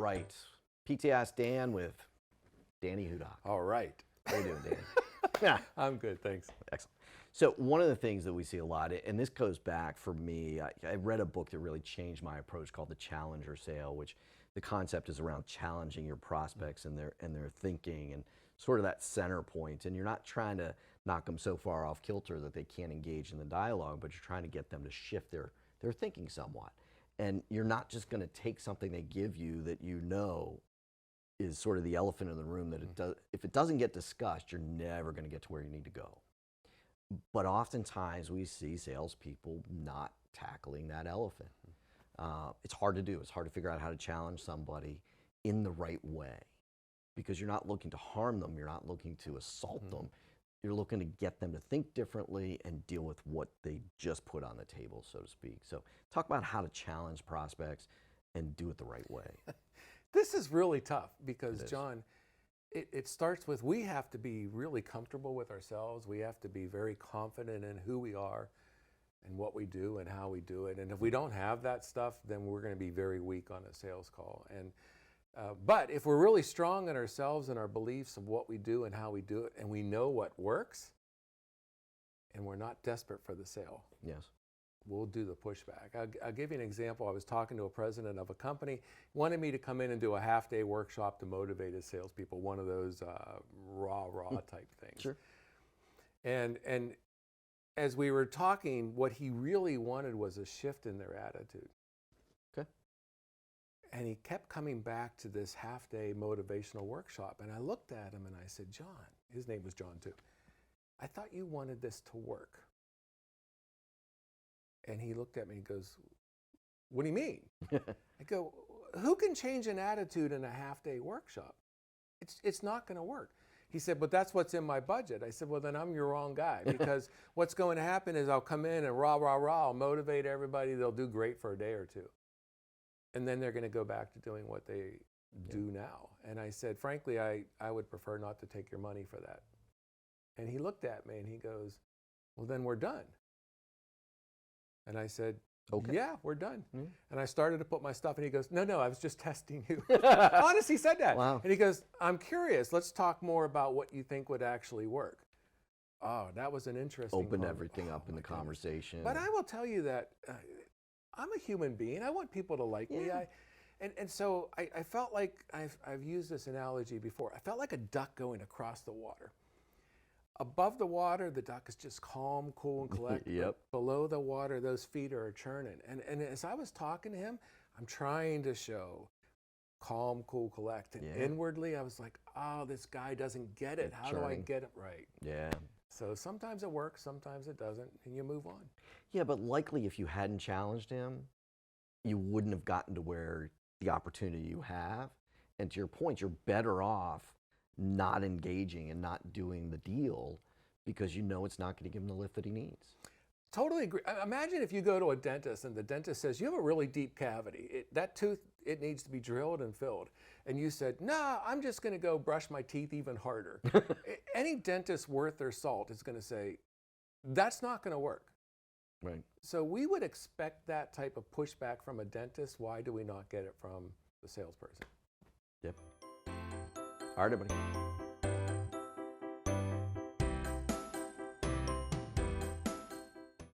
right. PT Ask Dan with Danny Hudak. All right. How you doing, Dan? Yeah. I'm good, thanks. Excellent. So one of the things that we see a lot, and this goes back for me, I read a book that really changed my approach called The Challenger Sale, which the concept is around challenging your prospects and their thinking and sort of that center point. And you're not trying to knock them so far off kilter that they can't engage in the dialogue, but you're trying to get them to shift their thinking somewhat. And you're not just going to take something they give you that you know is sort of the elephant in the room that if it doesn't get discussed, you're never going to get to where you need to go. But oftentimes we see salespeople not tackling that elephant. It's hard to do. It's hard to figure out how to challenge somebody in the right way because you're not looking to harm them. You're not looking to assault them. You're looking to get them to think differently and deal with what they just put on the table, so to speak. So talk about how to challenge prospects and do it the right way. This is really tough because, John, it starts with we have to be really comfortable with ourselves. We have to be very confident in who we are and what we do and how we do it. And if we don't have that stuff, then we're going to be very weak on a sales call. And but if we're really strong in ourselves and our beliefs of what we do and how we do it, and we know what works, and we're not desperate for the sale, yes, we'll do the pushback. I'll give you an example. I was talking to a president of a company, wanted me to come in and do a half-day workshop to motivate his salespeople, one of those rah type things. Sure. And as we were talking, what he really wanted was a shift in their attitude. Okay. And he kept coming back to this half-day motivational workshop. And I looked at him and I said, John, his name was John too, I thought you wanted this to work. And he looked at me and goes, what do you mean? I go, who can change an attitude in a half-day workshop? It's not going to work. He said, but that's what's in my budget. I said, well, then I'm your wrong guy because what's going to happen is I'll come in and I'll motivate everybody. They'll do great for a day or two. And then they're going to go back to doing what they do now. And I said, frankly, I would prefer not to take your money for that. And he looked at me and he goes, well, then we're done. And I said, okay. Yeah, we're done. And I started to put my stuff, and he goes, no, I was just testing you. Honestly, he said that. Wow. And he goes, I'm curious. Let's talk more about what you think would actually work. Oh, that was an interesting Opened everything up in the conversation. But I will tell you that I'm a human being. I want people to like me. And so I felt like I've used this analogy before. I felt like a duck going across the water. Above the water, the duck is just calm, cool, and collected. Yep. Below the water, those feet are churning. And as I was talking to him, I'm trying to show calm, cool, collect. And inwardly, I was like, oh, this guy doesn't get it. How do I get it right? Yeah. So sometimes it works, sometimes it doesn't, and you move on. Yeah, but likely if you hadn't challenged him, you wouldn't have gotten to where the opportunity you have. And to your point, you're better off not engaging and not doing the deal because you know it's not going to give him the lift that he needs. Totally agree. Imagine if you go to a dentist and the dentist says, you have a really deep cavity. That tooth, it needs to be drilled and filled. And you said, nah, I'm just going to go brush my teeth even harder. Any dentist worth their salt is going to say, that's not going to work. Right. So we would expect that type of pushback from a dentist. Why do we not get it from the salesperson? Yep. All right, everybody.